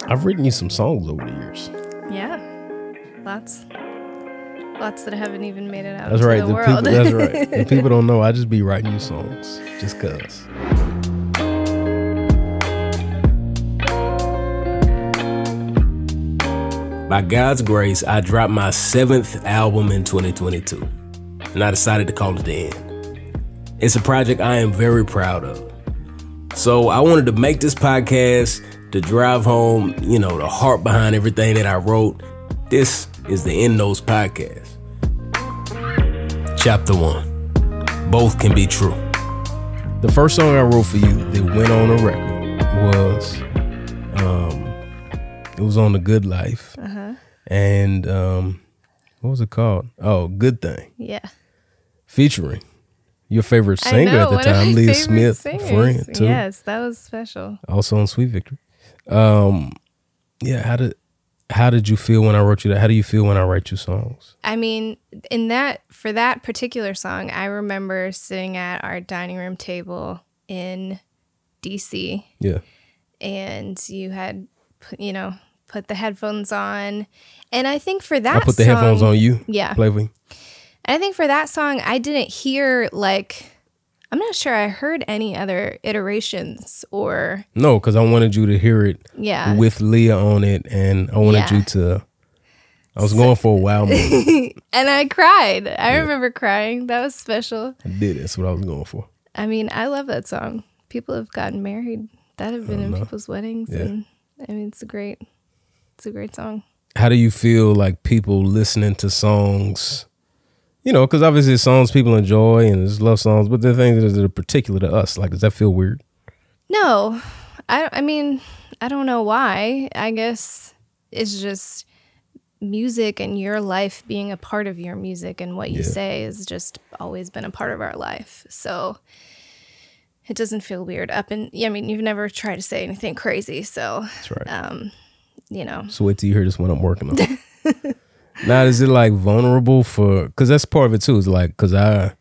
I've written you some songs over the years. Yeah, lots that haven't even made it out That's into right. the world. That's right. The people don't know. I just be writing you songs just cause. By God's grace, I dropped my 7th album in 2022, and I decided to call it The End. It's a project I am very proud of. So I wanted to make this podcast to drive home, the heart behind everything that I wrote. This is the End.Notes podcast. Chapter 1. Both can be true. The first song I wrote for you that went on a record was, it was on The Good Life. And what was it called? Oh, Good Thing. Yeah. Featuring your favorite singer at the time, Leah Smith, friend too. Yes, that was special. Also on Sweet Victory. Yeah, how did you feel when I wrote you that? How do you feel when I write you songs? I mean, for that particular song, I remember sitting at our dining room table in DC. Yeah. And you had, put the headphones on. And I think for that song, I put the headphones on you. Yeah. Play for you. And I think for that song, I didn't hear I'm not sure I heard any other iterations or. No, because I wanted you to hear it with Leah on it. And I wanted you to, I was going for a wild moment. And I cried. I remember crying. That was special. I did. That's what I was going for. I mean, I love that song. People have gotten married that have been in people's weddings. Yeah. And I mean, it's a great song. How do you feel like people listening to songs, because obviously it's songs people enjoy and it's love songs, but there are things that are particular to us. Like, does that feel weird? No. I mean, I don't know why. I guess it's just music and your life being a part of your music, and what you say has just always been a part of our life. So it doesn't feel weird. You've never tried to say anything crazy. So that's right. So wait till you hear this one I'm working on. Now, is it like vulnerable because that's part of it too. Is like, because I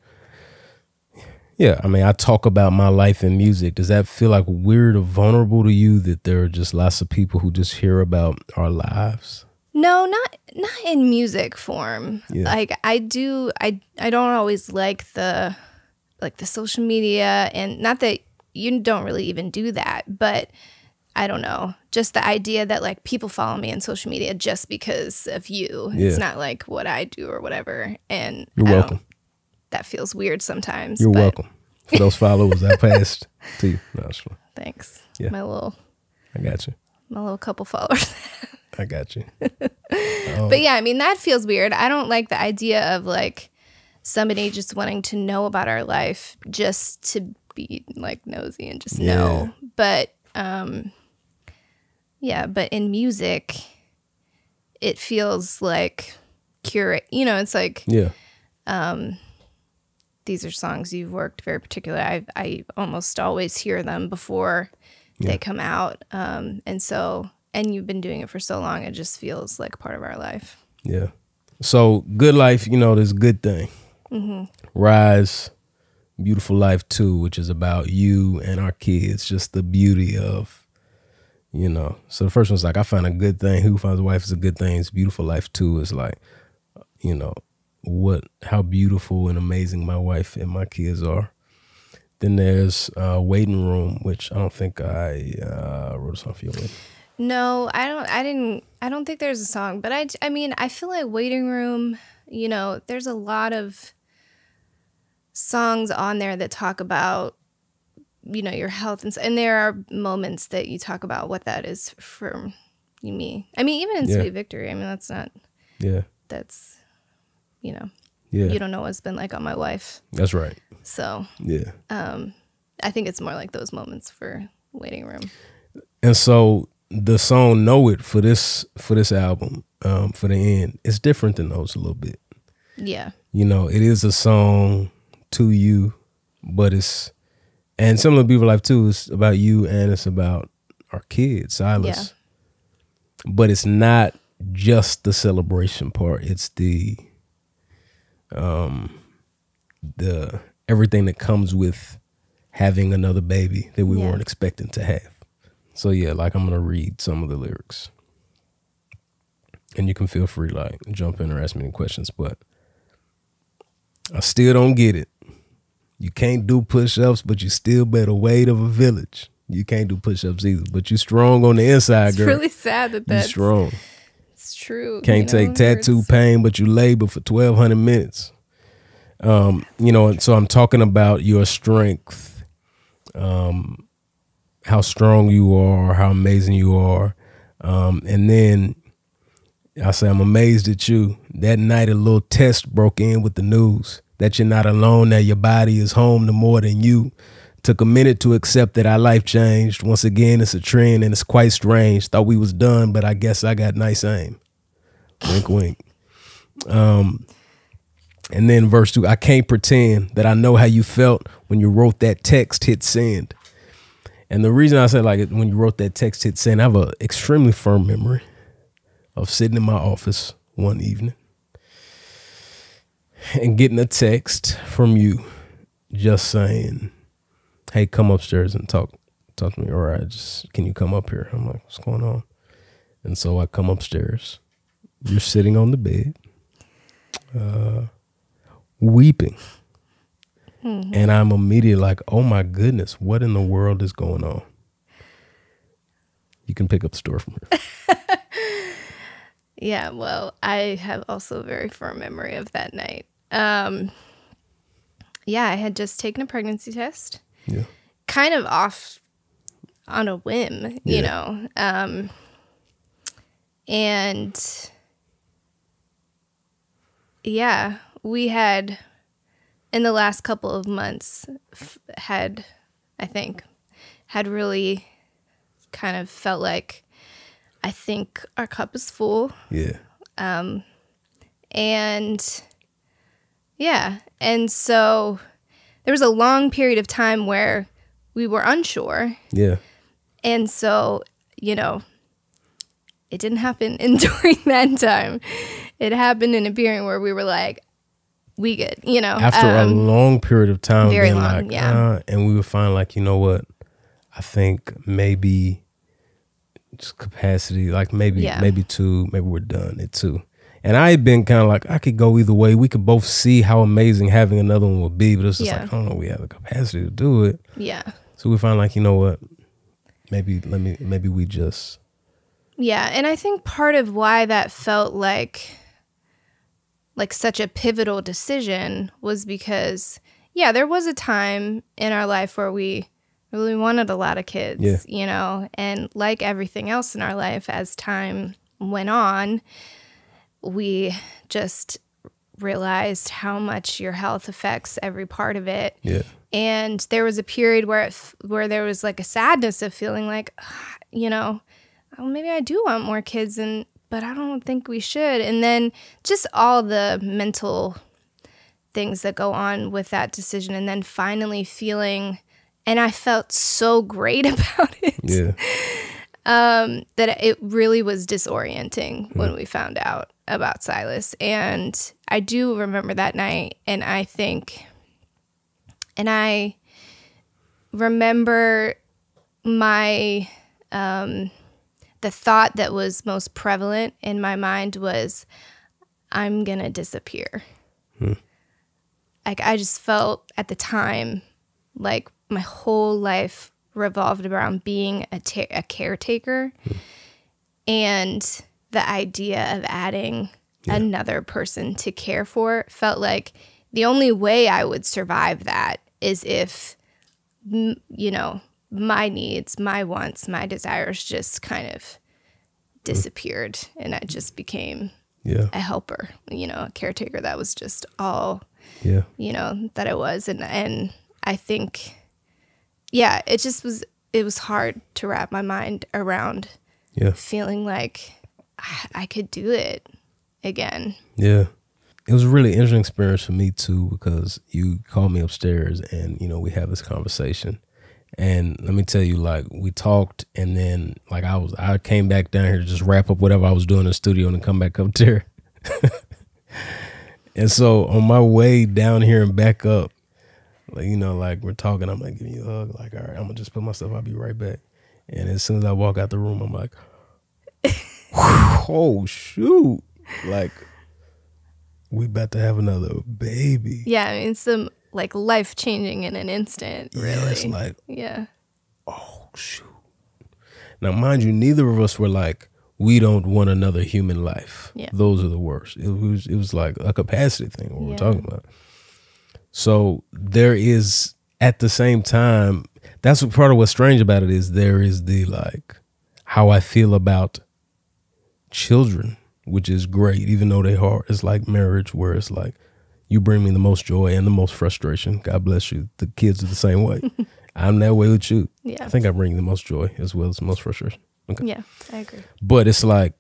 talk about my life in music. Does that feel like weird or vulnerable to you that there are just lots of people who just hear about our lives? No, not in music form. Yeah. Like I don't always like the social media, and not that you don't really even do that, but I don't know, just the idea that like people follow me on social media just because of you. Yeah. It's not like what I do or whatever. And you're welcome. That feels weird sometimes. You're welcome for those followers I passed to you. No, thanks. Yeah. I got you. My little couple followers. I got you. But yeah, I mean, that feels weird. I don't like the idea of like somebody just wanting to know about our life just to be like nosy and just know. But but in music, it feels like curate. It's like these are songs you've worked very particularly. I almost always hear them before they come out, and you've been doing it for so long. It just feels like part of our life. Yeah. So Good Life, this Good Thing. Mm-hmm. Rise, Beautiful Life 2, which is about you and our kids. Just the beauty of. So the first one's like, I find a good thing. Who finds a wife is a good thing. It's Beautiful Life 2 is like, how beautiful and amazing my wife and my kids are. Then there's Waiting Room, which I don't think I wrote a song for you. No, I don't think there's a song, but I mean, I feel like Waiting Room, there's a lot of songs on there that talk about your health, and there are moments that you talk about what that is for me. I mean, even in Sweet Victory, I mean, that's not. Yeah. That's, you don't know what it's been like on my life. That's right. So. Yeah. I think it's more like those moments for Waiting Room. And so the song "Know It" for this album, for The End, it's different than those a little bit. Yeah. It is a song to you, but it's. And similar to Beautiful Life 2, it's about you and it's about our kid, Silas. Yeah. But it's not just the celebration part. It's the everything that comes with having another baby that we weren't expecting to have. So yeah, like I'm gonna read some of the lyrics, and you can feel free like jump in or ask me any questions. But I still don't get it. You can't do push-ups, but you still bear the weight of a village. You can't do push-ups either, but you strong on the inside, It's girl. really sad that that's strong. It's true. Can't take tattoo pain, but you labor for 1,200 minutes. And so I'm talking about your strength, how strong you are, how amazing you are. And then I say, I'm amazed at you. That night, a little test broke in with the news that you're not alone, that your body is home to more than you. Took a minute to accept that our life changed. Once again, it's a trend and it's quite strange. Thought we was done, but I guess I got nice aim. Wink, wink. And then verse 2, I can't pretend that I know how you felt when you wrote that text, hit send. And the reason I said like when you wrote that text, hit send, I have an extremely firm memory of sitting in my office one evening and getting a text from you just saying, hey, come upstairs and talk to me. All right, can you come up here? I'm like, what's going on? And so I come upstairs. You're sitting on the bed, weeping. Mm-hmm. And I'm immediately like, oh my goodness, what in the world is going on? You can pick up the story from here. Yeah, well, I have also a very firm memory of that night. Yeah, I had just taken a pregnancy test. Yeah. Kind of off on a whim, you know. And yeah, we had in the last couple of months had really kind of felt like I think our cup is full. Yeah. And yeah, and so there was a long period of time where we were unsure. Yeah. And so, you know, it didn't happen during that time. It happened in a period where we were like, we good, you know. After a long period of time. Very long, like, yeah. And we would find like, you know what? I think maybe just capacity, like maybe two, maybe we're done at two. And I had been kind of like, I could go either way. We could both see how amazing having another one would be, but it's just like, I don't know, we have the capacity to do it. Yeah. So we find like, you know what? Maybe we just. Yeah, and I think part of why that felt like such a pivotal decision was because, yeah, there was a time in our life where we really wanted a lot of kids, you know, and like everything else in our life, as time went on, we just realized how much your health affects every part of it. Yeah. And there was a period where there was like a sadness of feeling like, you know, oh, maybe I do want more kids, but I don't think we should. And then just all the mental things that go on with that decision, and then finally feeling, and I felt so great about it. Yeah. That it really was disorienting when we found out about Silas. And I do remember that night, and I remember my, the thought that was most prevalent in my mind was, I'm going to disappear. Like, I just felt at the time like my whole life revolved around being a caretaker. And the idea of adding another person to care for felt like the only way I would survive that is if, you know, my needs, my wants, my desires just kind of disappeared, and I just became a helper, you know, a caretaker. That was just all, you know, that I was. And I think, yeah, it was hard to wrap my mind around feeling like I could do it again. Yeah. It was a really interesting experience for me too, because you called me upstairs and, you know, we have this conversation. And let me tell you, like, we talked, and then like I came back down here to just wrap up whatever I was doing in the studio and then come back up there. And so on my way down here and back up, like, you know, like we're talking, I'm like giving you a hug, like, all right, I'm gonna just put myself, I'll be right back. And as soon as I walk out the room, I'm like, oh, shoot. Like, we about to have another baby. Yeah, I mean, it's like life changing in an instant, really. Yeah, it's like, yeah. Oh, shoot. Now, mind you, neither of us were like, we don't want another human life. Yeah. Those are the worst. It was like a capacity thing, what we're talking about. So there is, at the same time, that's what part of what's strange about it is there is the like, how I feel about children, which is great, even though they hard. It's like marriage where it's like, you bring me the most joy and the most frustration. God bless you. The kids are the same way. I'm that way with you. Yeah. I think I bring the most joy as well as the most frustration. Okay. Yeah, I agree. But it's like,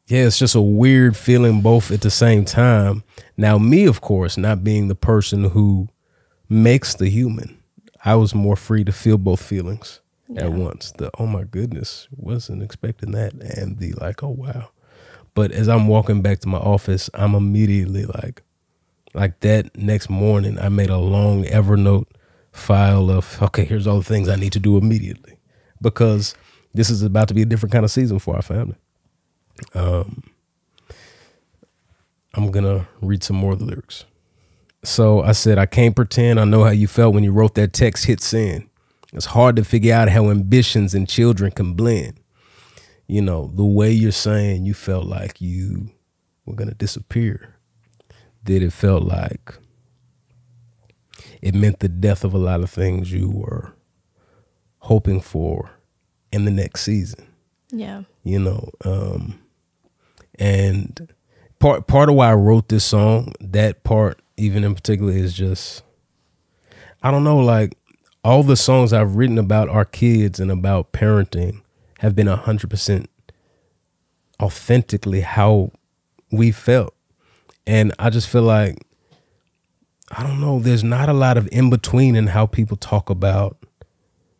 yeah, it's just a weird feeling both at the same time. Now, me, of course, not being the person who makes the human, I was more free to feel both feelings at once. The, oh my goodness, wasn't expecting that. And the like, oh, wow. But as I'm walking back to my office, I'm immediately like that next morning, I made a long Evernote file of, okay, here's all the things I need to do immediately because this is about to be a different kind of season for our family. I'm going to read some more of the lyrics. So I said, I can't pretend I know how you felt when you wrote that text, hit send. It's hard to figure out how ambitions and children can blend. You know, the way you're saying you felt like you were going to disappear, that it felt like it meant the death of a lot of things you were hoping for in the next season. Yeah. You know, and part of why I wrote this song, that part even in particular is just, I don't know, like all the songs I've written about our kids and about parenting have been 100% authentically how we felt. And I just feel like, I don't know, there's not a lot of in between in how people talk about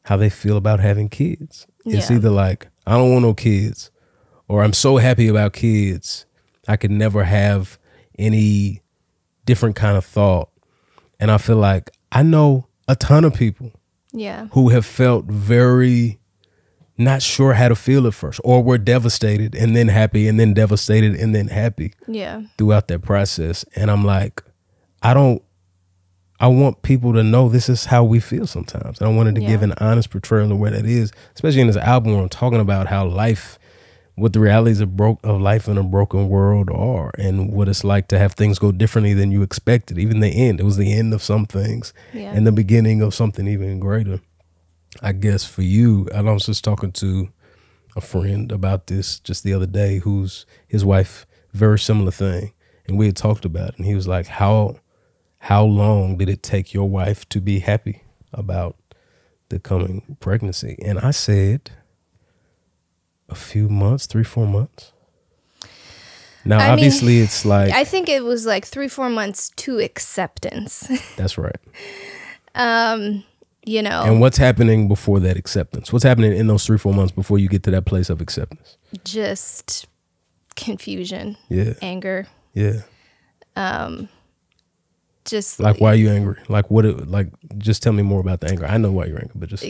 how they feel about having kids. It's either like, I don't want no kids, or I'm so happy about kids, I could never have any different kind of thought. And I feel like I know a ton of people who have felt very not sure how to feel at first, or were devastated and then happy and then devastated and then happy throughout that process. And I'm like, I want people to know this is how we feel sometimes. And I wanted to give an honest portrayal of where that is, especially in this album where I'm talking about how life, what the realities of life in a broken world are, and what it's like to have things go differently than you expected. Even the end, it was the end of some things and the beginning of something even greater. I guess for you, I was just talking to a friend about this just the other day, who's his wife, very similar thing. And we had talked about it, and he was like, how long did it take your wife to be happy about the coming pregnancy? And I said a few months, 3-4 months. Now, obviously, it's like, I think it was like 3-4 months to acceptance. That's right. You know. And what's happening before that acceptance? What's happening in those 3-4 months before you get to that place of acceptance? Just confusion. Anger. Just like, why are you angry? Like, just tell me more about the anger. I know why you're angry, but just.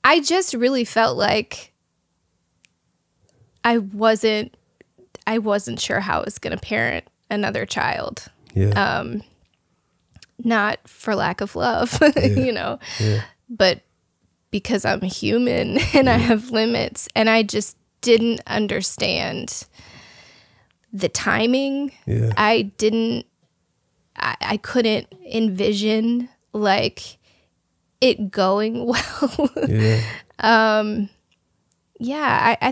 I just really felt like I wasn't sure how I was going to parent another child. Not for lack of love, you know, but because I'm human and I have limits, and I just didn't understand the timing. I couldn't envision like it going well. I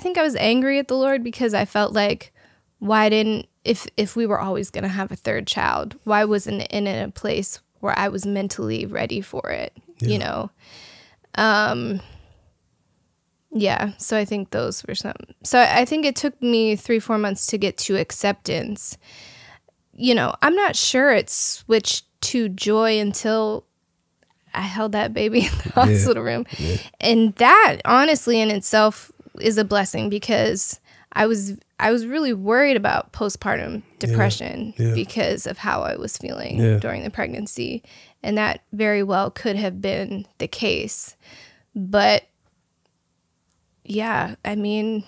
think I was angry at the Lord because I felt like, why didn't, if we were always going to have a third child, why wasn't it in a place where I was mentally ready for it, you know? So I think those were some. So I think it took me 3-4 months to get to acceptance. You know, I'm not sure it switched to joy until I held that baby in the hospital room. And that honestly in itself is a blessing, because I was really worried about postpartum depression because of how I was feeling during the pregnancy. And that very well could have been the case. But yeah, I mean,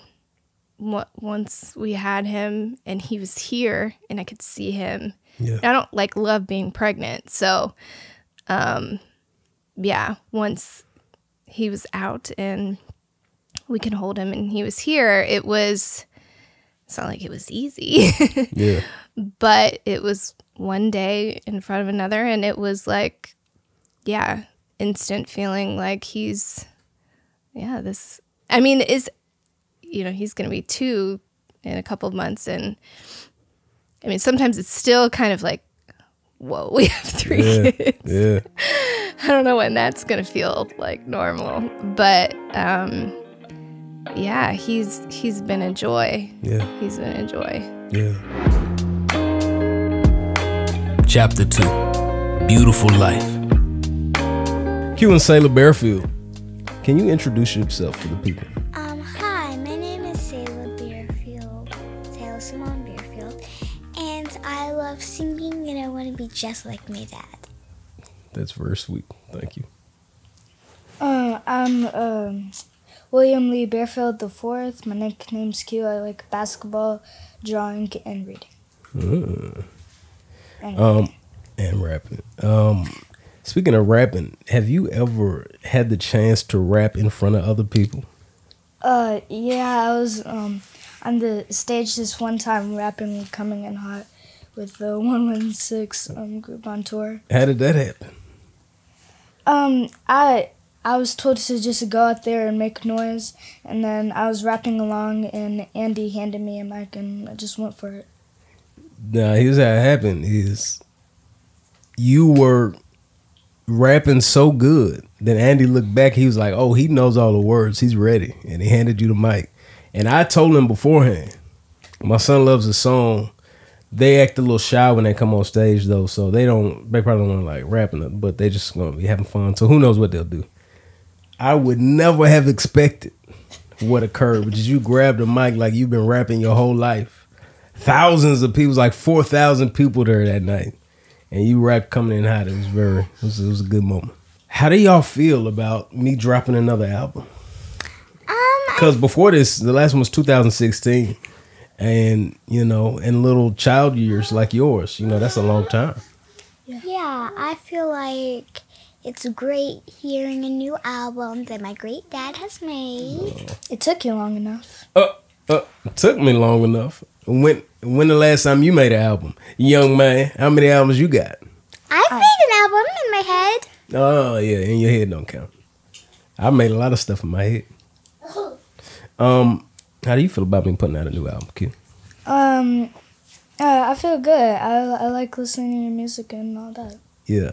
once we had him and he was here and I could see him, I don't like love being pregnant. So, yeah, once he was out and we could hold him and he was here, it's not like it was easy. Yeah. But it was one day in front of another, and it was like, yeah, instant feeling like he's going to be 2 in a couple of months. And I mean, sometimes it's still kind of like, whoa, we have 3 kids. Yeah. I don't know when that's going to feel like normal, but yeah, he's been a joy. Yeah. He's been a joy. Yeah. Chapter 2, Beautiful Life. Q and Sailor Barefield, can you introduce yourself for the people? Hi, my name is Sailor Barefield, Sailor Simone Barefield, and I love singing and I want to be just like my dad. That's very sweet. Thank you. I'm William Lee Barefield IV. My nickname's Q. I like basketball, drawing, and reading. And rapping. Speaking of rapping, have you ever had the chance to rap in front of other people? Yeah, I was on the stage this one time rapping with Coming In Hot with the 116 group on tour. How did that happen? I was told to just go out there and make noise, and then I was rapping along, and Andy handed me a mic, and I just went for it. Now, here's how it happened: you were rapping so good, then Andy looked back. He was like, "Oh, he knows all the words. He's ready," and he handed you the mic. And I told him beforehand, my son loves a song. They act a little shy when they come on stage, though, so they probably don't want to like rapping it, but they just gonna be having fun. So who knows what they'll do? I would never have expected what occurred, which is you grabbed a mic like you've been rapping your whole life. Thousands of people, like 4,000 people there that night, and you rap Coming In Hot. It was a good moment. How do y'all feel about me dropping another album? Because before this, the last one was 2016. And, in little child years like yours, that's a long time. Yeah, I feel like it's great hearing a new album that my great dad has made. It took you long enough. It took me long enough. When the last time you made an album? Young man, how many albums you got? I've made an album in my head. Oh, yeah, in your head don't count. I made a lot of stuff in my head. How do you feel about me putting out a new album, kid? I feel good. I like listening to your music and all that. Yeah.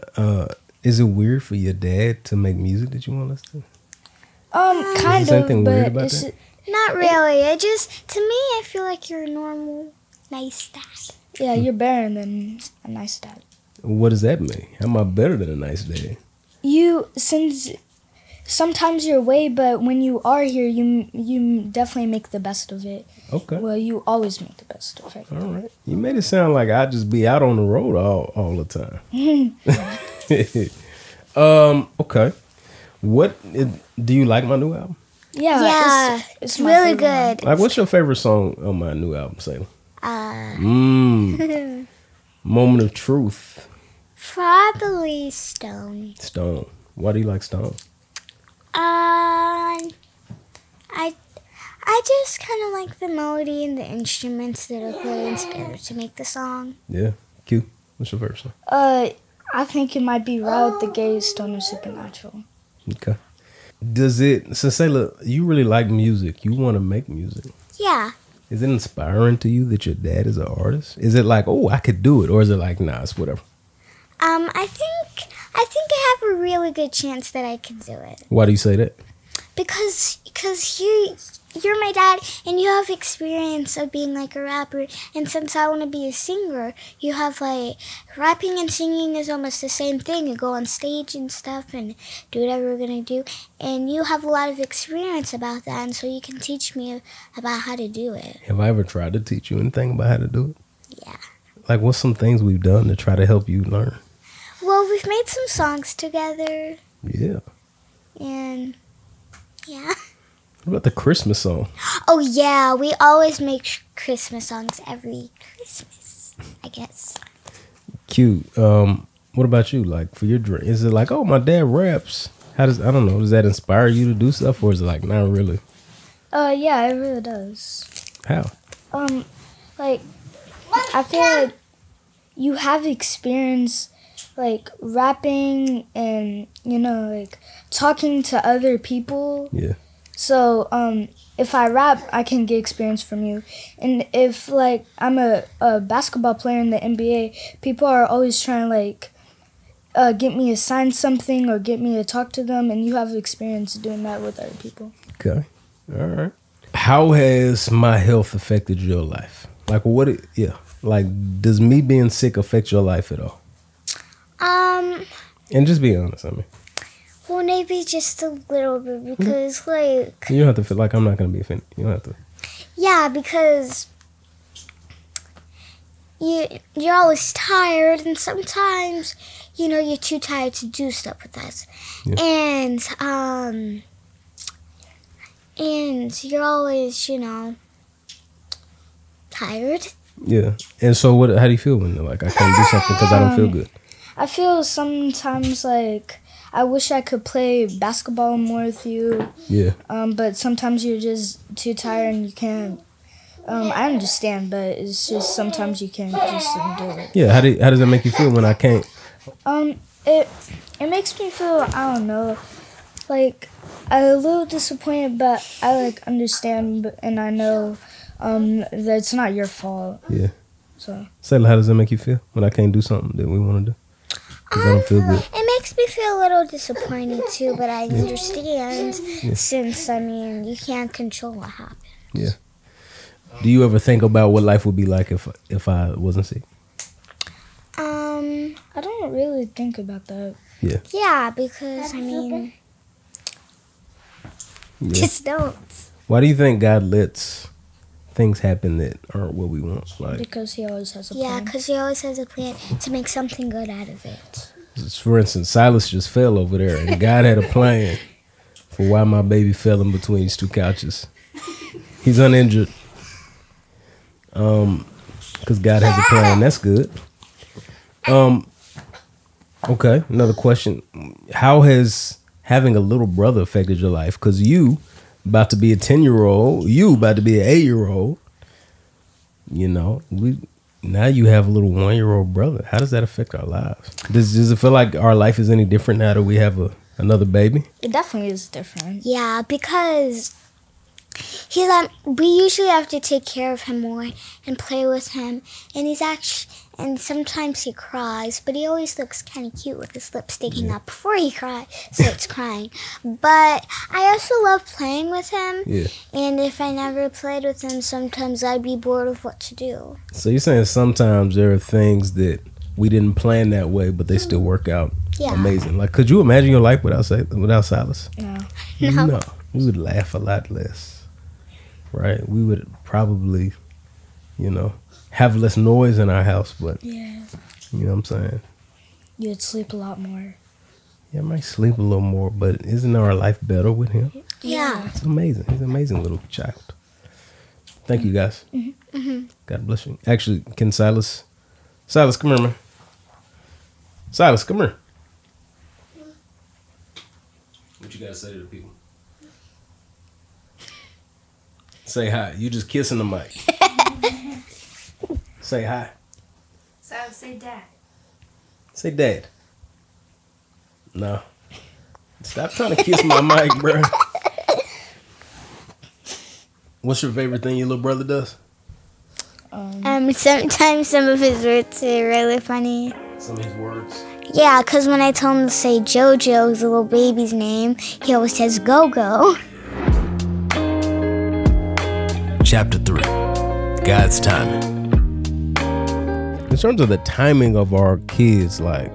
Is it weird for your dad to make music that you want us to? Kind is there anything of, weird but about that? Not really. To me, I feel like you're a normal, nice dad. Yeah, you're better than a nice dad. What does that mean? How am I better than a nice dad? Sometimes you're away, but when you are here, you definitely make the best of it. Okay. Well, you always make the best of it. All right. You made it sound like I just be out on the road all the time. Okay. Do you like my new album? Yeah, it's my really favorite good. Like, what's your favorite song on my new album, Sailor? Moment of Truth. Probably Stone. Stone. Why do you like Stone? I just kind of like the melody and the instruments that are put in together to make the song. Yeah. Q, what's your favorite song? I think it might be Ride the Gay Stoner Supernatural. Okay. So Sailor, you really like music. You want to make music. Yeah. Is it inspiring to you that your dad is an artist? Is it like, oh, I could do it? Or is it like, nah, it's whatever? I think I have a really good chance that I could do it. Why do you say that? Because you're my dad and you have experience of being like a rapper, and since I want to be a singer, you have like rapping and singing is almost the same thing. You go on stage and stuff and do whatever we're gonna do, and you have a lot of experience about that, and so you can teach me about how to do it. Have I ever tried to teach you anything about how to do it? Yeah. Like, what's some things we've done to try to help you learn? Well, we've made some songs together. Yeah. And Yeah. What about the Christmas song? Oh, yeah. We always make Christmas songs every Christmas, I guess. Cute. What about you? Like for your dream, is it like, oh, my dad raps? I don't know. Does that inspire you to do stuff, or is it like not really? Yeah, it really does. How? Like I feel like you have experience like rapping and like talking to other people. Yeah. So if I rap, I can get experience from you. And if like I'm a basketball player in the NBA, people are always trying to like get me to sign something or get me to talk to them, and you have experience doing that with other people. Okay. All right. How has my health affected your life? Like like does me being sick affect your life at all? And just be honest, I mean. Well, maybe just a little bit because like You don't have to feel like I'm not going to be offended. You don't have to. yeah, because you're always tired, and sometimes you're too tired to do stuff with us. Yeah. And you're always tired. Yeah. And so how do you feel when like I can't do something because I don't feel good? I feel sometimes like I wish I could play basketball more with you. Yeah. But sometimes you're just too tired and you can't. I understand, but it's just sometimes you can't just do it. Yeah. How does that make you feel when I can't? It makes me feel, I don't know, like I'm a little disappointed, but I like understand and I know that it's not your fault. Yeah. So. Sayla, how does that make you feel when I can't do something that we want to do? Because I don't feel good. It makes me feel a little disappointed too, but I understand since you can't control what happens. Yeah. Do you ever think about what life would be like if I wasn't sick? I don't really think about that. Yeah. Yeah, because just don't. Why do you think God lets things happen that aren't what we want? Like, because he always has a plan. Yeah, because he always has a plan to make something good out of it. for instance, Silas just fell over there, and God had a plan for why my baby fell in between these two couches. He's uninjured. Because God has a plan. That's good. Okay, another question. How has having a little brother affected your life? Because you about to be a 10-year-old, you about to be an 8-year-old. Now you have a little 1-year-old brother. How does that affect our lives? Does it feel like our life is any different now that we have another baby? It definitely is different. Yeah, because we usually have to take care of him more and play with him, and sometimes he cries, but he always looks kind of cute with his lips sticking up before he starts crying. But I also love playing with him, and if I never played with him, sometimes I'd be bored of what to do. So you're saying sometimes there are things that we didn't plan that way, but they still work out amazing. Like, could you imagine your life without Silas? No. No. We would laugh a lot less, right? We would probably, have less noise in our house, but you know what I'm saying? You'd sleep a lot more. Yeah, I might sleep a little more, but isn't our life better with him? Yeah. It's amazing. He's an amazing little child. Thank you, guys. Mm-hmm. God bless you. Actually, can Silas, come here, man. Silas, come here. What you got to say to the people? Say hi. You just kissing the mic. Say hi. Silas, say dad. Say dad. No. Stop trying to kiss my mic, bro. What's your favorite thing your little brother does? Sometimes some of his words are really funny. Some of his words? Yeah, because when I tell him to say Jojo, the little baby's name, he always says Go-Go. Chapter 3. God's timing. In terms of the timing of our kids, like,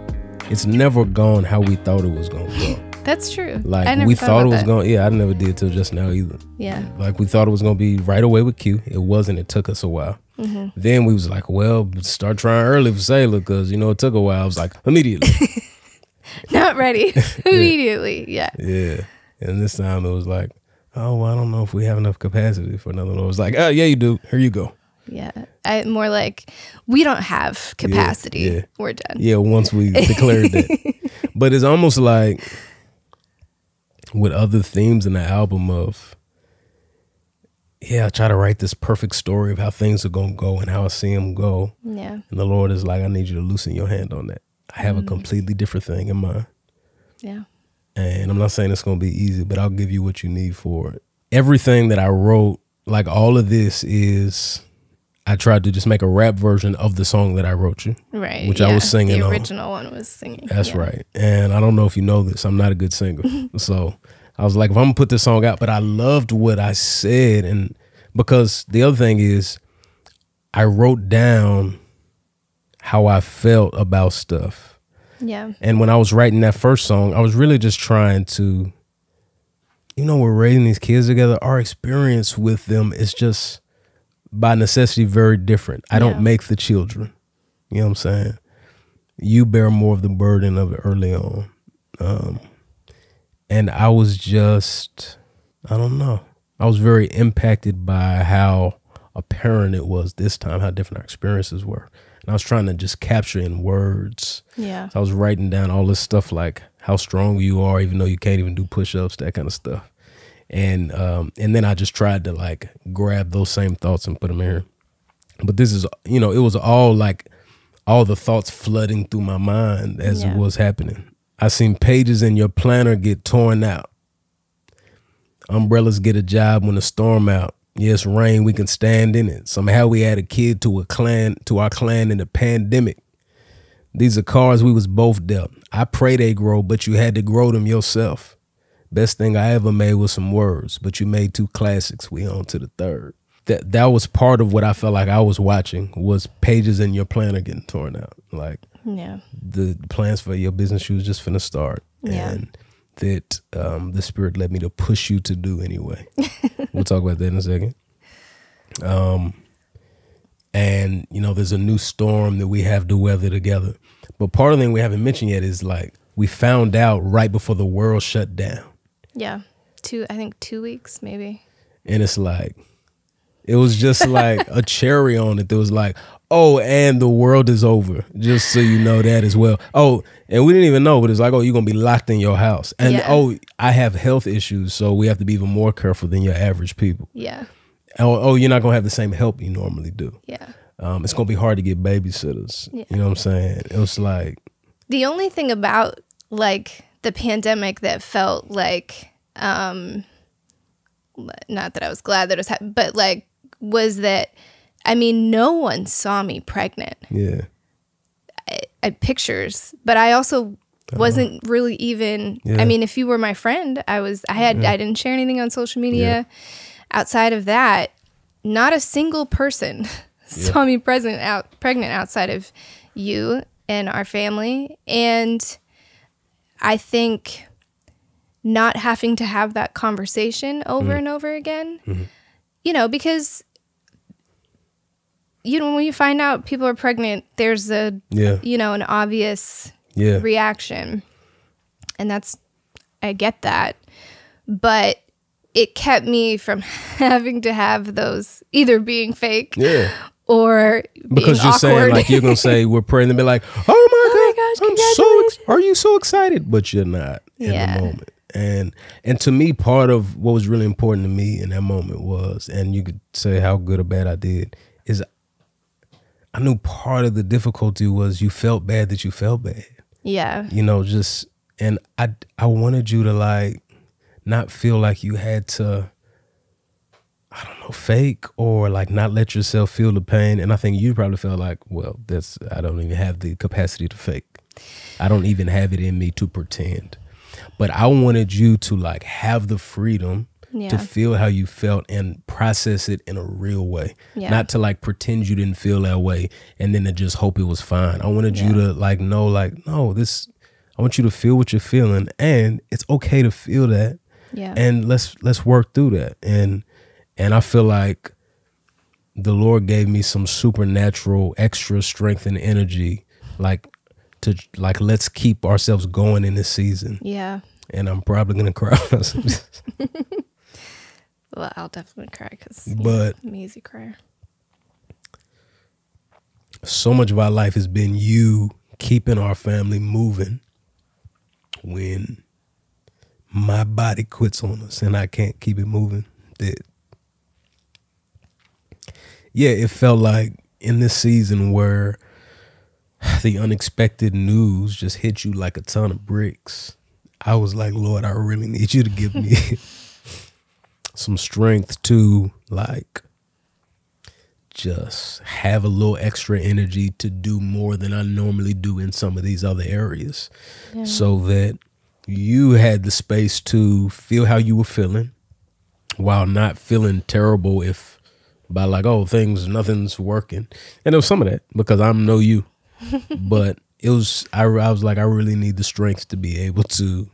it's never gone how we thought it was going to go. That's true. Like, we thought it was going to, I never did till just now either. Yeah. Like, we thought it was going to be right away with Q. It wasn't. It took us a while. Mm-hmm. Then we was like, well, start trying early for Sailor because, it took a while. I was like, immediately. Not ready. Immediately. Yeah. Yeah. And this time it was like, oh, well, I don't know if we have enough capacity for another one. I was like, oh, yeah, you do. Here you go. Yeah. More like, we don't have capacity. Yeah. We're done. Yeah, once we declared that. But it's almost like with other themes in the album of, I try to write this perfect story of how things are going to go and how I see them go. Yeah. And the Lord is like, I need you to loosen your hand on that. I have a completely different thing in mind. Yeah. And I'm not saying it's going to be easy, but I'll give you what you need for it. Everything that I wrote, like all of this is, I tried to just make a rap version of the song that I wrote you. Right. Which I was singing on. on. The original one was singing. That's right. And I don't know if you know this, I'm not a good singer. So I was like, if I'm going to put this song out, but I loved what I said. And because the other thing is, I wrote down how I felt about stuff. Yeah. And when I was writing that first song, I was really just trying to, we're raising these kids together. Our experience with them is just by necessity very different. I don't make the children. You know what I'm saying? You bear more of the burden of it early on. And I was just, I don't know. I was very impacted by how apparent it was this time, how different our experiences were. And I was trying to just capture in words. Yeah. So I was writing down all this stuff like how strong you are, even though you can't even do push-ups, that kind of stuff. And then I just tried to like grab those same thoughts and put them in here. But this is, it was all like all the thoughts flooding through my mind as it was happening. I seen pages in your planner get torn out. Umbrellas get a job when the storm out. Yes, rain, we can stand in it. Somehow we had a kid to our clan in the pandemic. These are cards we was both dealt. I pray they grow, but you had to grow them yourself. Best thing I ever made was some words, but you made 2 classics. We on to the 3rd. That was part of what I felt like I was watching, was pages in your planner getting torn out. Like the plans for your business you was just finna start. Yeah. And that the Spirit led me to push you to do anyway. We'll talk about that in a second. And, there's a new storm that we have to weather together. But part of the thing we haven't mentioned yet is like, we found out right before the world shut down. Yeah. I think 2 weeks maybe. And it's like, it was just like a cherry on it. That was like, oh, and the world is over. Just so you know that as well. Oh, and we didn't even know, but it's like, oh, you're going to be locked in your house. And oh, I have health issues, so we have to be even more careful than your average people. Yeah. Oh, you're not going to have the same help you normally do. Yeah. It's going to be hard to get babysitters. Yeah. You know what I'm saying? It was like. The only thing about like the pandemic that felt like, not that I was glad that it was happening, but like, was that, no one saw me pregnant. Yeah. I pictures, but I also wasn't really even, if you were my friend, I didn't share anything on social media. Outside of that, not a single person saw me pregnant outside of you and our family. And I think not having to have that conversation over and over again, because when you find out people are pregnant, there's an obvious reaction. And I get that. But it kept me from having to have those either being fake or because you're awkward. Saying like you're gonna say we're praying and be like, oh my gosh, are you so excited? But you're not in the moment. And to me, part of what was really important to me in that moment was, and you could say how good or bad I did, is I knew part of the difficulty was you felt bad that you felt bad. Yeah. And I wanted you to like not feel like you had to, I don't know, fake or like not let yourself feel the pain. And I think you probably felt like, well, I don't even have the capacity to fake. I don't even have it in me to pretend. But I wanted you to like have the freedom to feel how you felt and process it in a real way. Not to like pretend you didn't feel that way and then to just hope it was fine. I wanted you to like know, like, no, I want you to feel what you're feeling, and it's okay to feel that. And let's work through that. And I feel like the Lord gave me some supernatural extra strength and energy, like to like, let's keep ourselves going in this season. Yeah. And I'm probably gonna cry. Well, I'll definitely cry because I'm an easy crier. So much of our life has been you keeping our family moving when my body quits on us and I can't keep it moving. It felt like in this season where the unexpected news just hit you like a ton of bricks, I was like, Lord, I really need you to give me some strength to like just have a little extra energy to do more than I normally do in some of these other areas, so that you had the space to feel how you were feeling while not feeling terrible if by like, oh, nothing's working. And there was some of that because I know you, but it was, I was like, I really need the strength to be able to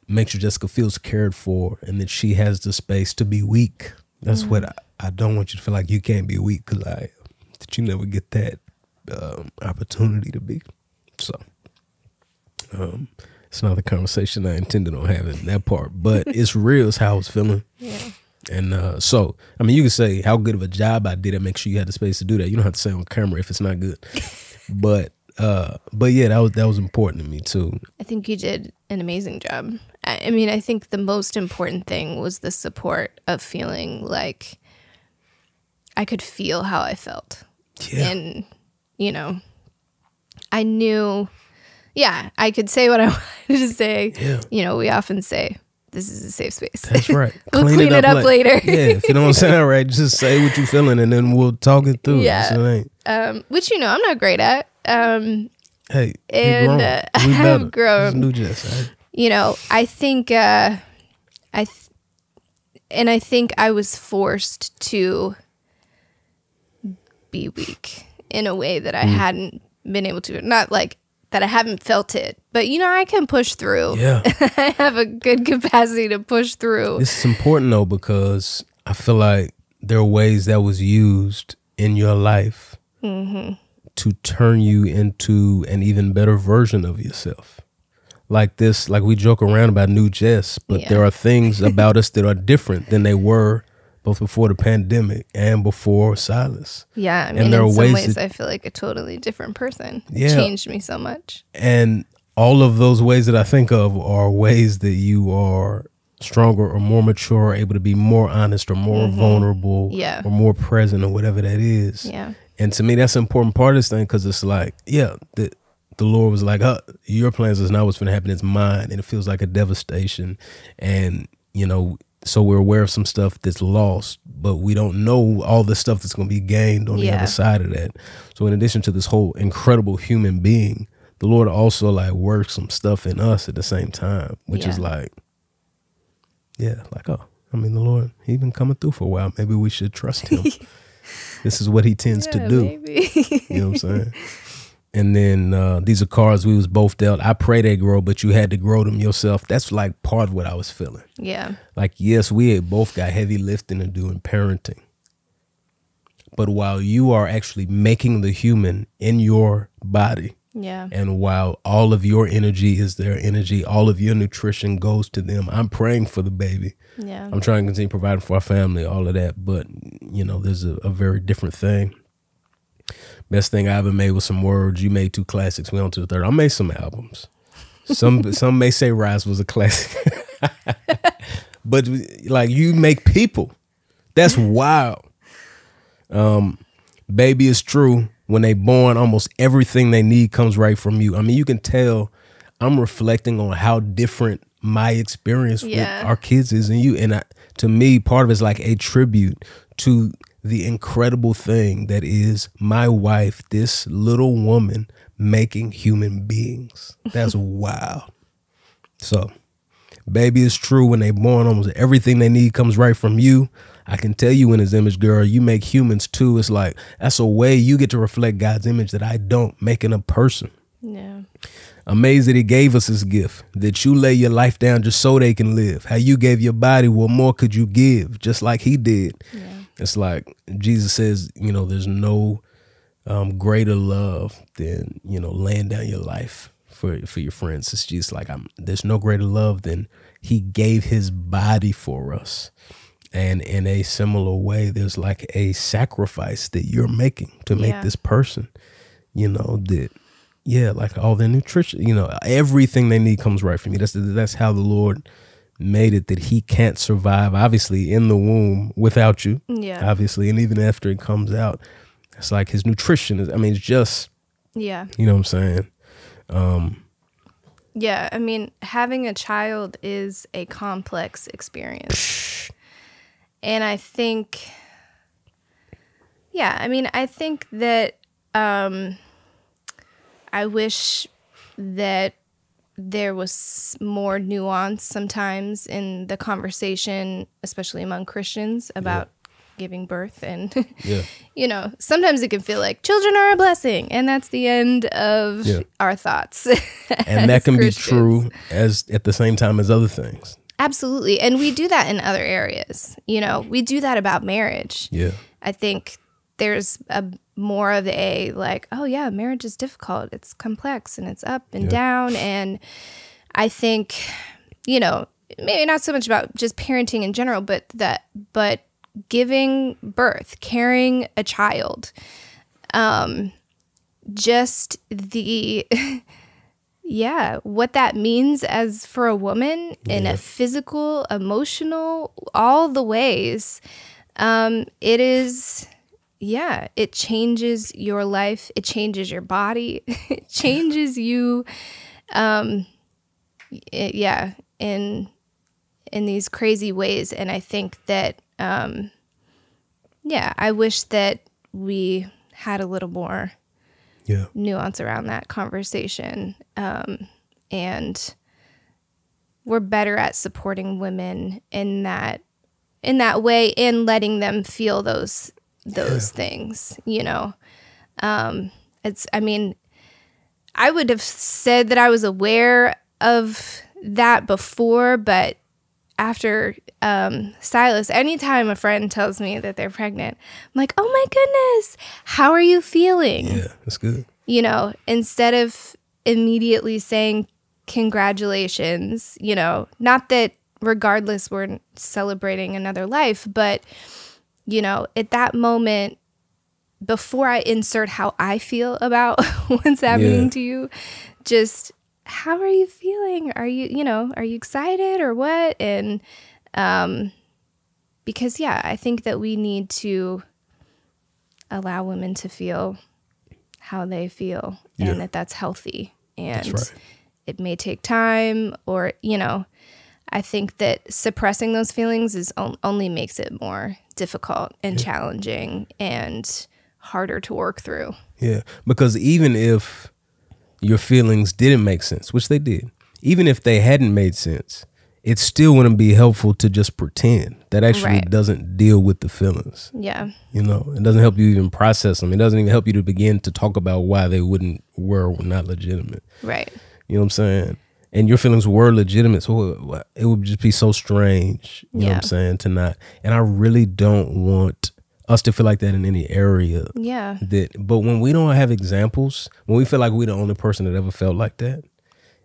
make sure Jessica feels cared for and that she has the space to be weak. That's what I don't want you to feel like you can't be weak because that you never get that opportunity to be. So it's not the conversation I intended on having, that part, but it's real. It's how I was feeling. Yeah. And so, I mean, you can say how good of a job I did at make sure you had the space to do that. You don't have to say on camera if it's not good. But yeah, that was important to me too. I think you did an amazing job. I mean, I think the most important thing was the support of feeling like I could feel how I felt. Yeah. And, you know, I knew, I could say what I wanted to say. Yeah. You know, we often say, this is a safe space. That's right. We'll clean it up later. Yeah, if it don't sound right, just say what you're feeling and then we'll talk it through. Yeah. Which, you know, I'm not great at. Hey, and I have grown. New Jess, right? You know, I think, I think I was forced to be weak in a way that I hadn't been able to. Not like that I haven't felt it, but you know, I can push through. Yeah, I have a good capacity to push through. This is important though because I feel like there are ways that was used in your life to turn you into an even better version of yourself. Like this, like we joke around about New Jess, but there are things about us that are different than they were both before the pandemic and before Silas. Yeah, I mean, and there in some ways I feel like a totally different person. It changed me so much. And all of those ways that I think of are ways that you are stronger or more mature, or able to be more honest or more vulnerable or more present or whatever that is. Yeah. And to me, that's an important part of this thing because it's like, the Lord was like, your plans is not what's going to happen, it's mine. And it feels like a devastation. And, you know, so we're aware of some stuff that's lost, but we don't know all the stuff that's going to be gained on the other side of that. So in addition to this whole incredible human being, the Lord also like works some stuff in us at the same time, which is like, I mean, the Lord, he's been coming through for a while. Maybe we should trust him. This is what he tends to do. Maybe. You know what I'm saying? And then these are cards we was both dealt. I pray they grow, but you had to grow them yourself. That's like part of what I was feeling. Yeah. Like, yes, we had both got heavy lifting to do in parenting. But while you are actually making the human in your body, and while all of your energy is their energy, all of your nutrition goes to them, I'm praying for the baby. Yeah. I'm trying to continue providing for our family, all of that. But, you know, there's a very different thing. Best thing I ever made was some words. You made 2 classics. We on to the third. I made some albums. Some may say Rise was a classic. But like you make people. That's wild. Baby, it's true. When they born, almost everything they need comes right from you. I mean, you can tell I'm reflecting on how different my experience with our kids is and you. And to me, part of it's like a tribute to the incredible thing that is my wife, this little woman making human beings. That's wild. So, baby, it's true. When they born, almost everything they need comes right from you. I can tell you in his image, girl, you make humans too. It's like, that's a way you get to reflect God's image that I don't, making a person. Yeah. Amazed that he gave us this gift, that you lay your life down just so they can live. How you gave your body, what more could you give? Just like he did. Yeah. It's like Jesus says, you know, there's no greater love than, you know, laying down your life for your friends. It's just like, there's no greater love than he gave his body for us. And in a similar way, there's like a sacrifice that you're making to make this person, you know, that, like all their nutrition, you know, everything they need comes right from you. That's how the Lord made it, that he can't survive, obviously, in the womb without you, obviously. And even after it comes out, it's like his nutrition is, I mean, it's just, you know what I'm saying? Yeah, I mean, having a child is a complex experience. And I think, I think that I wish that there was more nuance sometimes in the conversation, especially among Christians, about giving birth. And, you know, sometimes it can feel like children are a blessing, and that's the end of our thoughts. And that can Christians. Be true as at the same time as other things. Absolutely. And we do that in other areas. You know, we do that about marriage. Yeah. I think there's more of a like, oh yeah, marriage is difficult. It's complex and it's up and down. And I think, you know, maybe not so much about just parenting in general, but giving birth, carrying a child, just the what that means as for a woman in a physical, emotional, all the ways. It is, it changes your life. It changes your body. It changes you, in these crazy ways. And I think that, I wish that we had a little more nuance around that conversation. And we're better at supporting women in that way and letting them feel those things, you know. I would have said that I was aware of that before, but after Silas, anytime a friend tells me that they're pregnant, I'm like, oh my goodness, how are you feeling? Yeah, that's good. You know, instead of immediately saying congratulations, you know, not that regardless we're celebrating another life, but, you know, at that moment, before I insert how I feel about what's happening to you, just how are you feeling? Are you excited or what? And because, I think that we need to allow women to feel how they feel and that's healthy. And it may take time, or, you know, I think that suppressing those feelings only makes it more difficult and challenging and harder to work through. Yeah, because even if your feelings didn't make sense, which they did, even if they hadn't made sense, it still wouldn't be helpful to just pretend. That actually doesn't deal with the feelings. Yeah. You know, it doesn't help you even process them. It doesn't even help you to begin to talk about why they were not legitimate. Right. You know what I'm saying? And your feelings were legitimate, so it would just be so strange, you know what I'm saying, to not. And I really don't want us to feel like that in any area. Yeah. But when we don't have examples, when we feel like we're the only person that ever felt like that,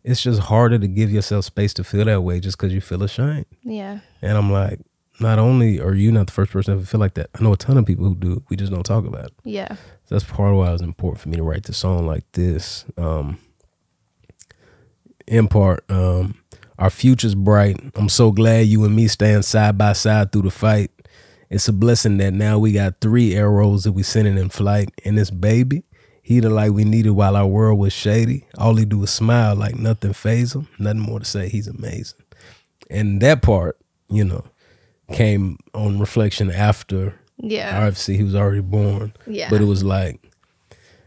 it's just harder to give yourself space to feel that way just because you feel ashamed. Yeah. And I'm like, not only are you not the first person to ever feel like that, I know a ton of people who do. We just don't talk about it. Yeah. So that's part of why it was important for me to write the song like this. In part, our future's bright. I'm so glad you and me stand side by side through the fight. It's a blessing that now we got 3 arrows that we sending in flight. And this baby, he the light we needed while our world was shady. All he do is smile like nothing faze him. Nothing more to say. He's amazing. And that part, you know, came on reflection after RFC. He was already born. Yeah. But it was like,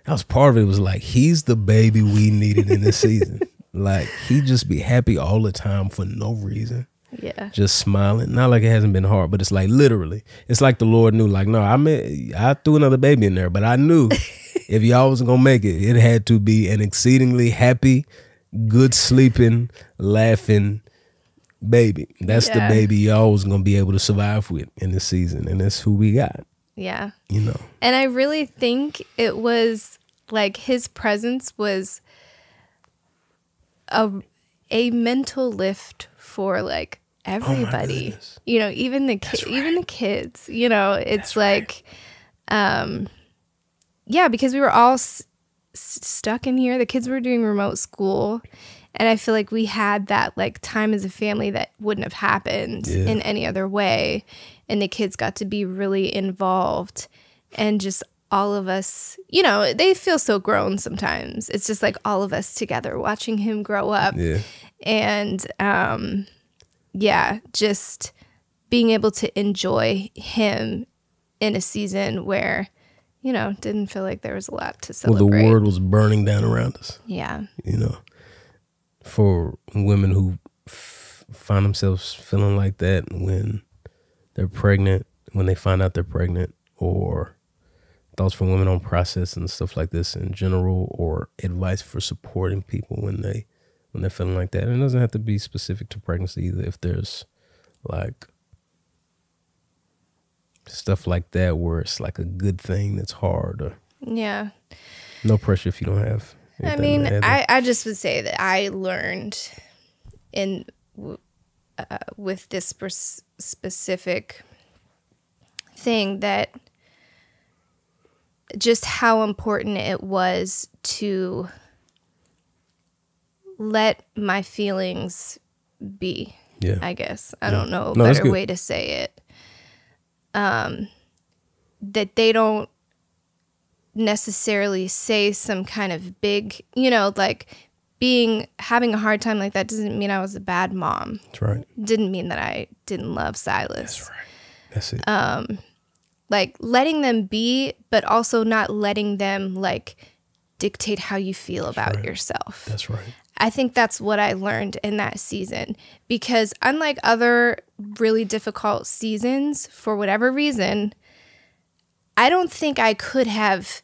that was part of it. It was like, he's the baby we needed in this season. Like, he just be happy all the time for no reason. Yeah. Just smiling. Not like it hasn't been hard, but it's like literally. It's like the Lord knew, like, no, I threw another baby in there, but I knew if y'all wasn't going to make it, it had to be an exceedingly happy, good sleeping, laughing baby. That's the baby y'all was going to be able to survive with in this season. And that's who we got. Yeah. You know. And I really think it was like his presence was a mental lift for like everybody. goodness. You know, even the kids. You know, it's like, yeah, because we were all stuck in here. The kids were doing remote school, and I feel like we had that like time as a family that wouldn't have happened in any other way. And the kids got to be really involved, and just all of us, you know, they feel so grown sometimes. It's just like all of us together watching him grow up. Yeah. And yeah, just being able to enjoy him in a season where, you know, didn't feel like there was a lot to celebrate. Well, the world was burning down around us. Yeah. You know, for women who find themselves feeling like that when they're pregnant, when they find out they're pregnant, or thoughts from women on process and stuff like this in general, or advice for supporting people when they're feeling like that. And it doesn't have to be specific to pregnancy either. If there's like stuff like that where it's like a good thing that's hard, or Yeah. no pressure if you don't have I anything mean, to add. I just would say that I learned with this specific thing that just how important it was to let my feelings be. Yeah. I guess. I don't know a No, that's better good. way to say it. That they don't necessarily say some kind of big, you know, like having a hard time like that doesn't mean I was a bad mom. That's right. Didn't mean that I didn't love Silas. That's right. That's it. Like letting them be, but also not letting them like dictate how you feel about yourself. That's right. I think that's what I learned in that season, because unlike other really difficult seasons, for whatever reason, I don't think I could have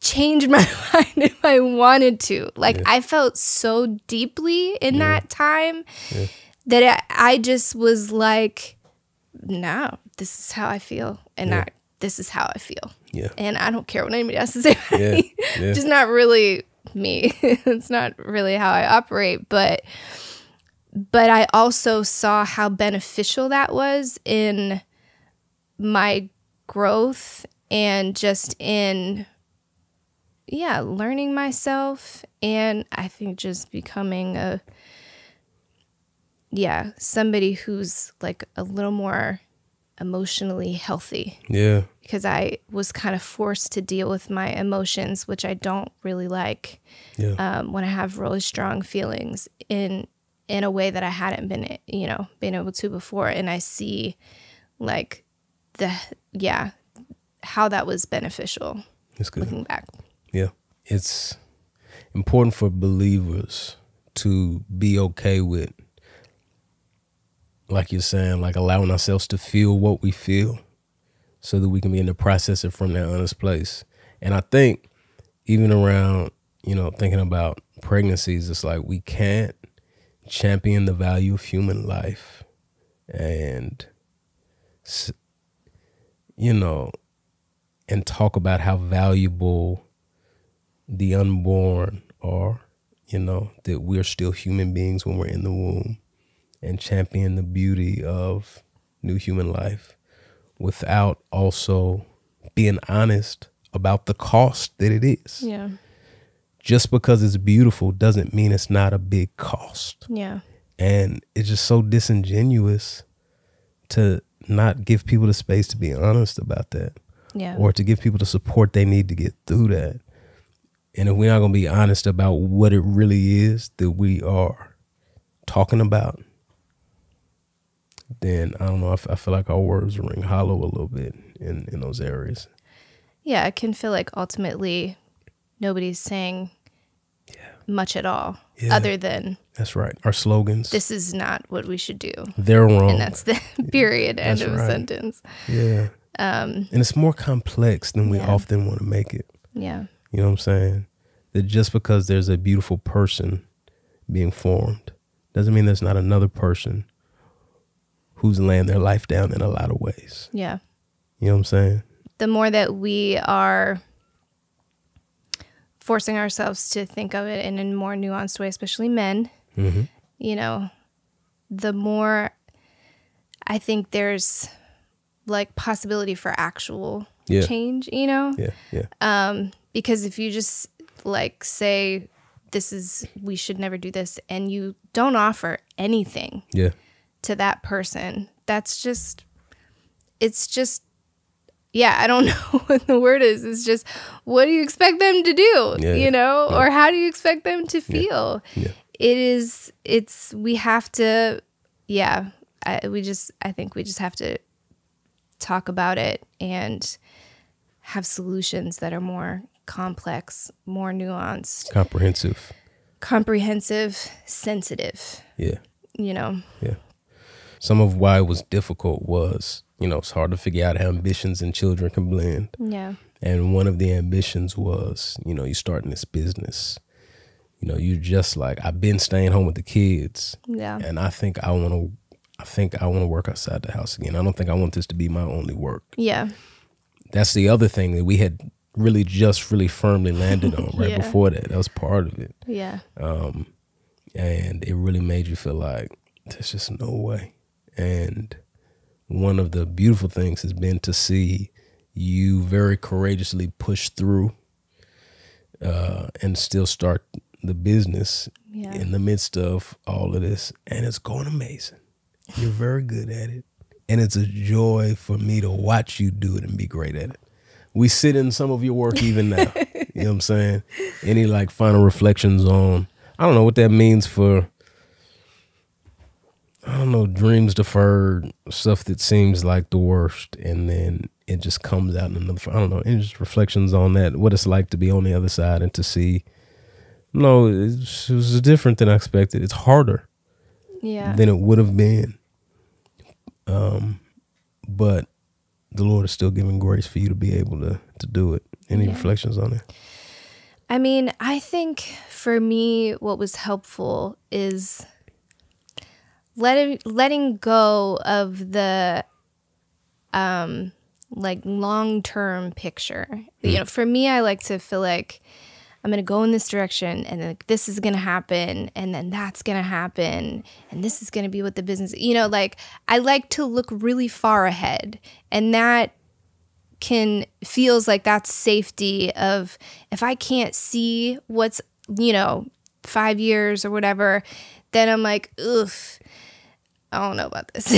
changed my mind if I wanted to. Like, I felt so deeply in that time that I just was like, no, this is how I feel. And this is how I feel. Yeah. And I don't care what anybody else to say about me. Just not really me. It's not really how I operate. But I also saw how beneficial that was in my growth and just in learning myself, and I think just becoming somebody who's like a little more emotionally healthy. Yeah. Because I was kind of forced to deal with my emotions, which I don't really like. Yeah. When I have really strong feelings in a way that I hadn't been able to before, and I see like how that was beneficial. That's good. Looking back. Yeah. It's important for believers to be okay with, like you're saying, like allowing ourselves to feel what we feel so that we can be in the processor from that honest place. And I think even around, thinking about pregnancies, it's like we can't champion the value of human life and, and talk about how valuable the unborn are, that we're still human beings when we're in the womb, and champion the beauty of new human life without also being honest about the cost that it is. Yeah. Just because it's beautiful doesn't mean it's not a big cost. Yeah. And it's just so disingenuous to not give people the space to be honest about that. Yeah. Or to give people the support they need to get through that. And if we're not going to be honest about what it really is that we are talking about, then I don't know, I feel like our words ring hollow a little bit in those areas. Yeah, it can feel like ultimately nobody's saying much at all other than... That's right. Our slogans. This is not what we should do. They're wrong. And that's the period, end of a sentence. Yeah. And it's more complex than we often want to make it. Yeah. You know what I'm saying? That just because there's a beautiful person being formed doesn't mean there's not another person who's laying their life down in a lot of ways. Yeah. You know what I'm saying? The more that we are forcing ourselves to think of it in a more nuanced way, especially men, the more I think there's like possibility for actual change, you know? Because if you just like say we should never do this, and you don't offer anything to that person, it's just I don't know what the word is. It's just, what do you expect them to do? You know, or how do you expect them to feel? We have to, I think we just have to talk about it and have solutions that are more complex, more nuanced, comprehensive, sensitive. You know? Some of why it was difficult was, you know, it's hard to figure out how ambitions and children can blend. And one of the ambitions was, you know, you starting this business. You know, you just like, I've been staying home with the kids. And I think I want to work outside the house again. I don't think I want this to be my only work. That's the other thing that we had really firmly landed on before that. That was part of it. And it really made you feel like there's just no way. And one of the beautiful things has been to see you very courageously push through and still start the business in the midst of all of this. And it's going amazing. You're very good at it. And it's a joy for me to watch you do it and be great at it. We sit in some of your work even now. You know what I'm saying? Any like final reflections on, I don't know what that means for, I don't know, dreams deferred, stuff that seems like the worst, and then it just comes out in another, I don't know, any just reflections on that, what it's like to be on the other side and to see, no, it was different than I expected. It's harder than it would have been. But the Lord is still giving grace for you to be able to do it. Any reflections on it? I mean, I think for me, what was helpful is letting go of the like long-term picture. You know, for me, I like to feel like I'm going to go in this direction, and then this is going to happen, and then that's going to happen, and this is going to be what the business, you know, like I like to look really far ahead, and that feels like that's safety of, if I can't see what's, you know, 5 years or whatever, then I'm like, oof, I don't know about this.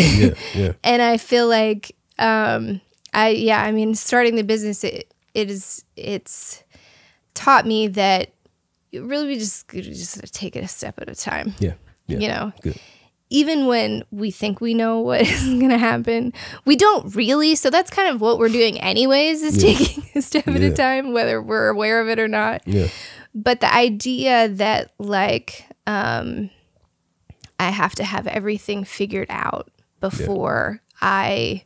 And I feel like, I mean, starting the business, it's taught me that you really just take it a step at a time. You know, even when we think we know what is going to happen, we don't really. So that's kind of what we're doing anyways, is taking a step at a time, whether we're aware of it or not. But the idea that like, I have to have everything figured out before I,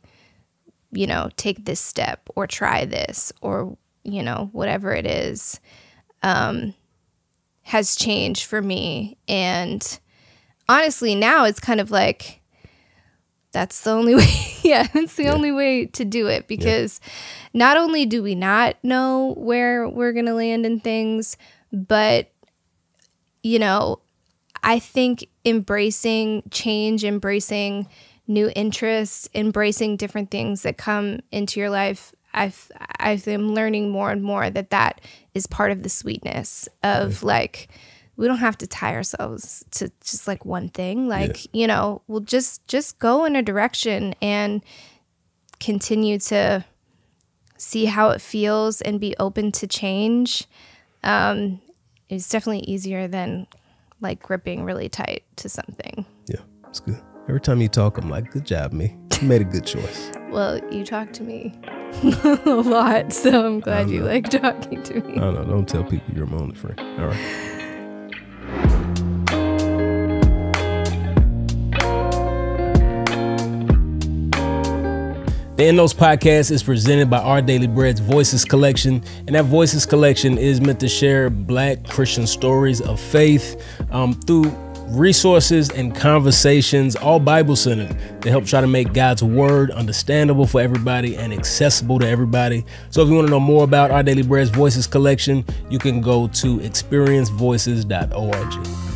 you know, take this step or try this or, you know, whatever it is, has changed for me. And honestly, now it's kind of like, that's the only way. That's the only way to do it, because not only do we not know where we're going to land in things, but, you know, I think embracing change, embracing new interests, embracing different things that come into your life, I'm learning more and more that is part of the sweetness of like, we don't have to tie ourselves to just like one thing. Like, you know, we'll just go in a direction and continue to see how it feels and be open to change. It's definitely easier than like gripping really tight to something. Yeah, it's good. Every time you talk, I'm like, good job, me. You made a good choice. Well, you talk to me a lot, so I'm glad you like talking to me. I don't know. Don't tell people you're my only friend. All right. The End.Notes podcast is presented by Our Daily Bread's Voices Collection, and that Voices Collection is meant to share Black Christian stories of faith through resources and conversations, all Bible-centered, to help try to make God's word understandable for everybody and accessible to everybody. So if you want to know more about Our Daily Bread's Voices Collection, you can go to experiencevoices.org.